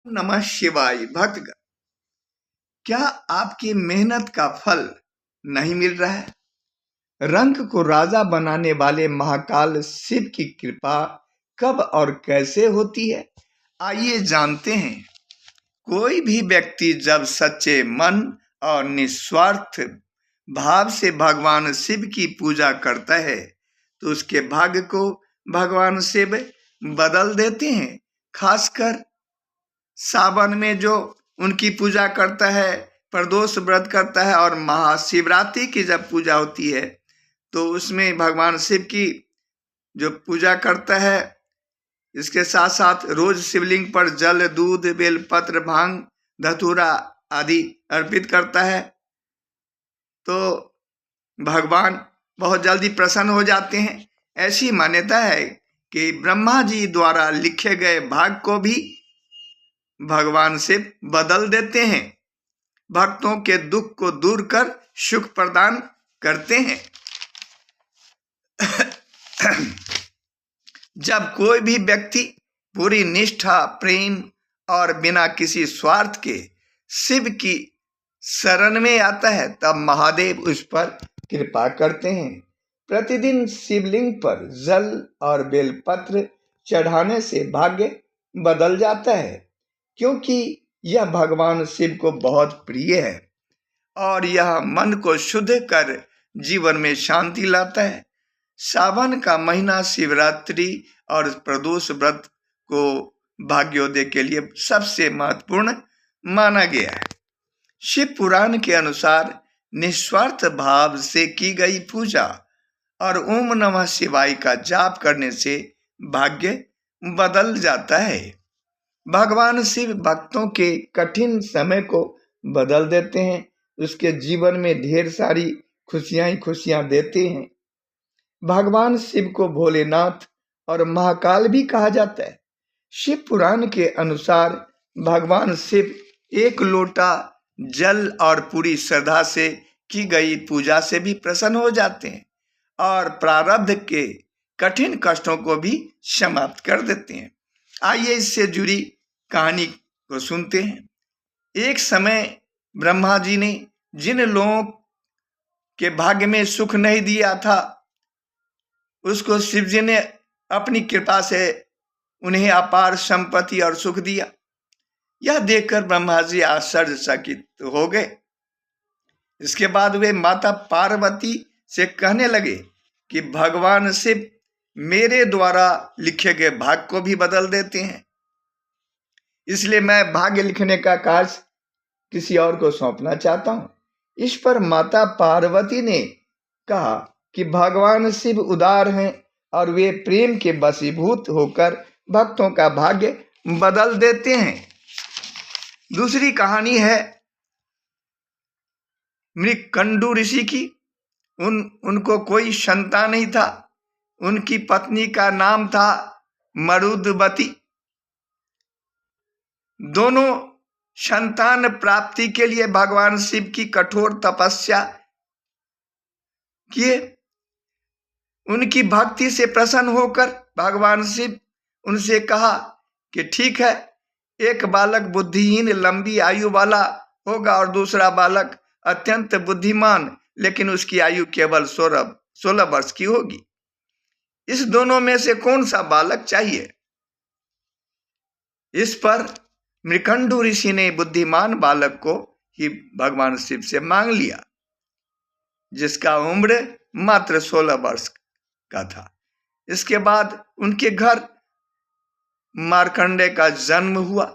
नमः शिवाय। भक्तगण, क्या आपकी मेहनत का फल नहीं मिल रहा है? रंक को राजा बनाने वाले महाकाल शिव की कृपा कब और कैसे होती है, आइए जानते हैं। कोई भी व्यक्ति जब सच्चे मन और निस्वार्थ भाव से भगवान शिव की पूजा करता है तो उसके भाग्य को भगवान शिव बदल देते हैं। खासकर सावन में जो उनकी पूजा करता है, प्रदोष व्रत करता है और महाशिवरात्रि की जब पूजा होती है तो उसमें भगवान शिव की जो पूजा करता है, इसके साथ साथ रोज शिवलिंग पर जल, दूध, बेलपत्र, भांग, धतूरा आदि अर्पित करता है तो भगवान बहुत जल्दी प्रसन्न हो जाते हैं। ऐसी मान्यता है कि ब्रह्मा जी द्वारा लिखे गए भाग को भी भगवान शिव बदल देते हैं, भक्तों के दुख को दूर कर सुख प्रदान करते हैं। जब कोई भी व्यक्ति पूरी निष्ठा, प्रेम और बिना किसी स्वार्थ के शिव की शरण में आता है तब महादेव उस पर कृपा करते हैं। प्रतिदिन शिवलिंग पर जल और बेलपत्र चढ़ाने से भाग्य बदल जाता है, क्योंकि यह भगवान शिव को बहुत प्रिय है और यह मन को शुद्ध कर जीवन में शांति लाता है। सावन का महीना शिवरात्रि और प्रदोष व्रत को भाग्योदय के लिए सबसे महत्वपूर्ण माना गया है। शिव पुराण के अनुसार निस्वार्थ भाव से की गई पूजा और ओम नमः शिवाय का जाप करने से भाग्य बदल जाता है। भगवान शिव भक्तों के कठिन समय को बदल देते हैं, उसके जीवन में ढेर सारी खुशियां ही खुशियां देते हैं। भगवान शिव को भोलेनाथ और महाकाल भी कहा जाता है। शिव पुराण के अनुसार भगवान शिव एक लोटा जल और पूरी श्रद्धा से की गई पूजा से भी प्रसन्न हो जाते हैं और प्रारब्ध के कठिन कष्टों को भी समाप्त कर देते हैं। आइए इससे जुड़ी कहानी को सुनते हैं। एक समय ब्रह्मा जी ने जिन लोगों के भाग्य में सुख नहीं दिया था उसको शिव जी ने अपनी कृपा से उन्हें अपार संपत्ति और सुख दिया। यह देखकर ब्रह्मा जी आश्चर्यचकित हो गए। इसके बाद वे माता पार्वती से कहने लगे कि भगवान शिव मेरे द्वारा लिखे गए भाग्य को भी बदल देते हैं, इसलिए मैं भाग्य लिखने का कार्य किसी और को सौंपना चाहता हूं। इस पर माता पार्वती ने कहा कि भगवान शिव उदार हैं और वे प्रेम के वशीभूत होकर भक्तों का भाग्य बदल देते हैं। दूसरी कहानी है मृकंडू ऋषि की। उनको कोई संतान नहीं था। उनकी पत्नी का नाम था मरुदवती। दोनों संतान प्राप्ति के लिए भगवान शिव की कठोर तपस्या किए। उनकी भक्ति से प्रसन्न होकर भगवान शिव उनसे कहा कि ठीक है, एक बालक बुद्धिहीन लंबी आयु वाला होगा और दूसरा बालक अत्यंत बुद्धिमान, लेकिन उसकी आयु केवल 16 वर्ष की होगी। इस दोनों में से कौन सा बालक चाहिए? इस पर मृकंडू ऋषि ने बुद्धिमान बालक को ही भगवान शिव से मांग लिया, जिसका उम्र मात्र 16 वर्ष का था। इसके बाद उनके घर मार्कंडे का जन्म हुआ।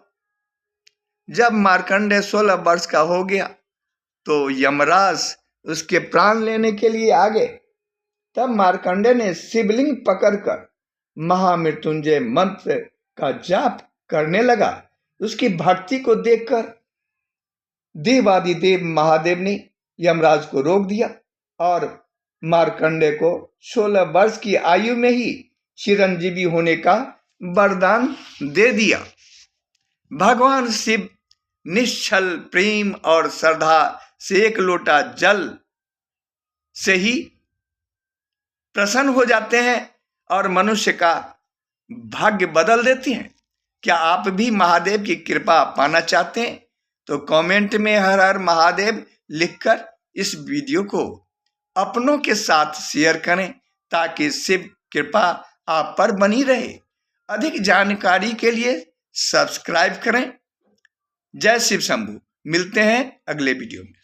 जब मार्कंडे 16 वर्ष का हो गया तो यमराज उसके प्राण लेने के लिए आ गए। तब मार्कंडे ने शिवलिंग पकड़कर महामृत्युंजय मंत्र का जाप करने लगा। उसकी भक्ति को देखकर देवादिदेव महादेव ने यमराज को रोक दिया और मार्कंडे को 16 वर्ष की आयु में ही चिरंजीवी होने का वरदान दे दिया। भगवान शिव निश्चल प्रेम और श्रद्धा से एक लोटा जल से ही प्रसन्न हो जाते हैं और मनुष्य का भाग्य बदल देती हैं। क्या आप भी महादेव की कृपा पाना चाहते हैं? तो कमेंट में हर हर महादेव लिखकर इस वीडियो को अपनों के साथ शेयर करें ताकि शिव कृपा आप पर बनी रहे। अधिक जानकारी के लिए सब्सक्राइब करें। जय शिव शंभू। मिलते हैं अगले वीडियो में।